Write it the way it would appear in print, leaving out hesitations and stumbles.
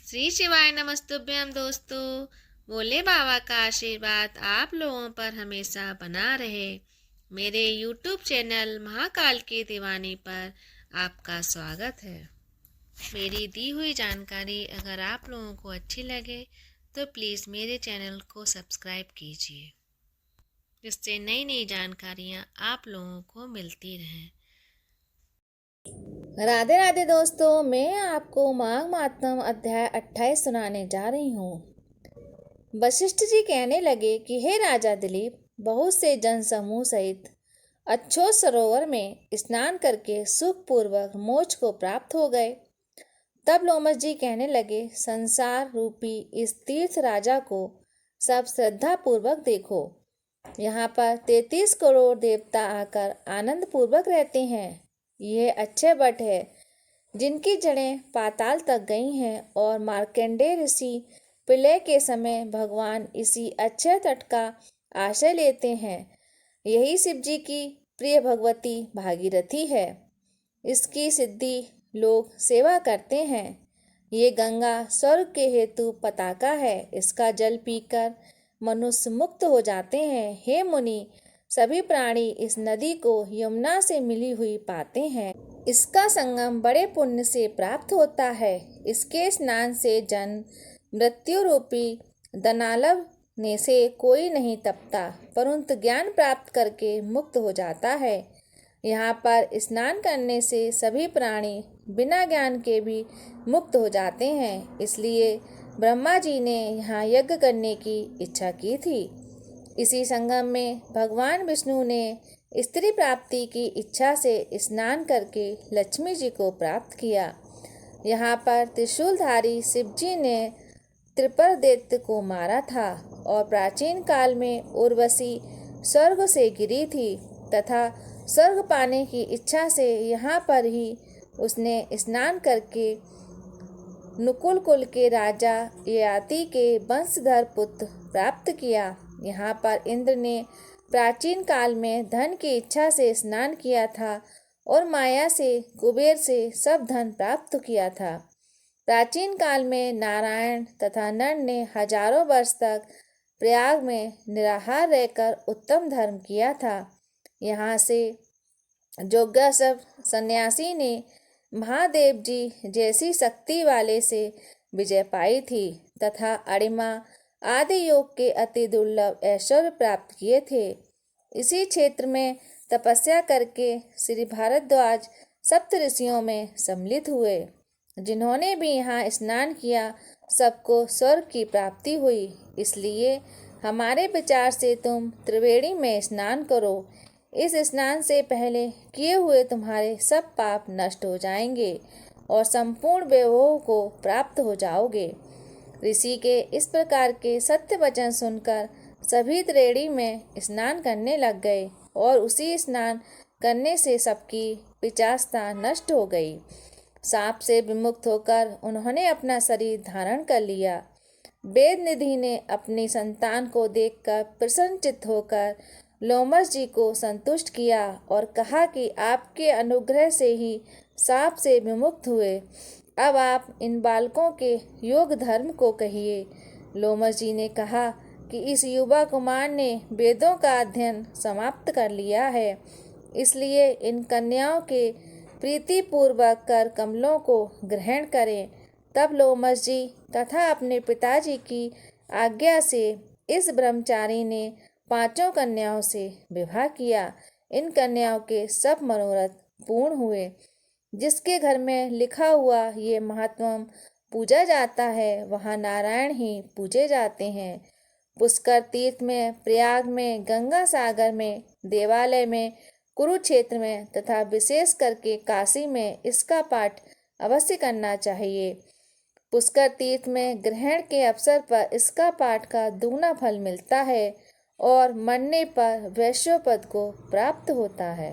श्री शिवाय नमस्तुभ्यम दोस्तों। भोले बाबा का आशीर्वाद आप लोगों पर हमेशा बना रहे। मेरे YouTube चैनल महाकाल की दीवानी पर आपका स्वागत है। मेरी दी हुई जानकारी अगर आप लोगों को अच्छी लगे तो प्लीज़ मेरे चैनल को सब्सक्राइब कीजिए, जिससे नई नई जानकारियाँ आप लोगों को मिलती रहें। राधे राधे दोस्तों, मैं आपको माघ मातम अध्याय 28 सुनाने जा रही हूँ। वशिष्ठ जी कहने लगे कि हे राजा दिलीप, बहुत से जन समूह सहित अच्छोत सरोवर में स्नान करके सुखपूर्वक मोक्ष को प्राप्त हो गए। तब लोमस जी कहने लगे, संसार रूपी इस तीर्थ राजा को सब श्रद्धा पूर्वक देखो। यहाँ पर 33 करोड़ देवता आकर आनंद पूर्वक रहते हैं। यह अक्षय वट है जिनकी जड़ें पाताल तक गई हैं, और मार्कंडेय ऋषि प्रलय के समय भगवान इसी अक्षय तट का आश्रय लेते हैं। यही शिव जी की प्रिय भगवती भागीरथी है। इसकी सिद्धि लोग सेवा करते हैं। ये गंगा स्वर्ग के हेतु पताका है। इसका जल पीकर मनुष्य मुक्त हो जाते हैं। हे मुनि, सभी प्राणी इस नदी को यमुना से मिली हुई पाते हैं। इसका संगम बड़े पुण्य से प्राप्त होता है। इसके स्नान से जन्म मृत्यु रूपी दनालव ने से कोई नहीं तपता, परंतु ज्ञान प्राप्त करके मुक्त हो जाता है। यहाँ पर स्नान करने से सभी प्राणी बिना ज्ञान के भी मुक्त हो जाते हैं। इसलिए ब्रह्मा जी ने यहाँ यज्ञ करने की इच्छा की थी। इसी संगम में भगवान विष्णु ने स्त्री प्राप्ति की इच्छा से स्नान करके लक्ष्मी जी को प्राप्त किया। यहाँ पर त्रिशूलधारी शिव जी ने त्रिपर दैत्य को मारा था, और प्राचीन काल में उर्वशी स्वर्ग से गिरी थी तथा स्वर्ग पाने की इच्छा से यहाँ पर ही उसने स्नान करके नुकुल कुल के राजा ययाति के वंशधर पुत्र प्राप्त किया। यहाँ पर इंद्र ने प्राचीन काल में धन की इच्छा से स्नान किया था, और माया से कुबेर से सब धन प्राप्त किया था। प्राचीन काल में नारायण तथा नर ने हजारों वर्ष तक प्रयाग में निराहार रहकर उत्तम धर्म किया था। यहाँ से जोग्यसव सन्यासी ने महादेव जी जैसी शक्ति वाले से विजय पाई थी, तथा अणिमा आदि योग के अति दुर्लभ ऐश्वर्य प्राप्त किए थे। इसी क्षेत्र में तपस्या करके श्री भारद्वाज सप्त ऋषियों में सम्मिलित हुए। जिन्होंने भी यहाँ स्नान किया सबको स्वर्ग की प्राप्ति हुई। इसलिए हमारे विचार से तुम त्रिवेणी में स्नान करो। इस स्नान से पहले किए हुए तुम्हारे सब पाप नष्ट हो जाएंगे और संपूर्ण वैभव को प्राप्त हो जाओगे। ऋषि के इस प्रकार के सत्य वचन सुनकर सभी त्रिवेणी में स्नान करने लग गए, और उसी स्नान करने से सबकी पिचासता नष्ट हो गई। सांप से विमुक्त होकर उन्होंने अपना शरीर धारण कर लिया। वेद निधि ने अपनी संतान को देखकर प्रसन्नचित्त होकर लोमस जी को संतुष्ट किया और कहा कि आपके अनुग्रह से ही सांप से विमुक्त हुए। अब आप इन बालकों के योग धर्म को कहिए। लोमस जी ने कहा कि इस युवा कुमार ने वेदों का अध्ययन समाप्त कर लिया है, इसलिए इन कन्याओं के प्रीतिपूर्वक कर कमलों को ग्रहण करें। तब लोमस जी तथा अपने पिताजी की आज्ञा से इस ब्रह्मचारी ने 5 कन्याओं से विवाह किया। इन कन्याओं के सब मनोरथ पूर्ण हुए। जिसके घर में लिखा हुआ ये महात्म पूजा जाता है, वहाँ नारायण ही पूजे जाते हैं। पुष्कर तीर्थ में, प्रयाग में, गंगा सागर में, देवालय में, कुरुक्षेत्र में तथा विशेष करके काशी में इसका पाठ अवश्य करना चाहिए। पुष्कर तीर्थ में ग्रहण के अवसर पर इसका पाठ का दुगना फल मिलता है, और मरने पर वैश्य पद को प्राप्त होता है।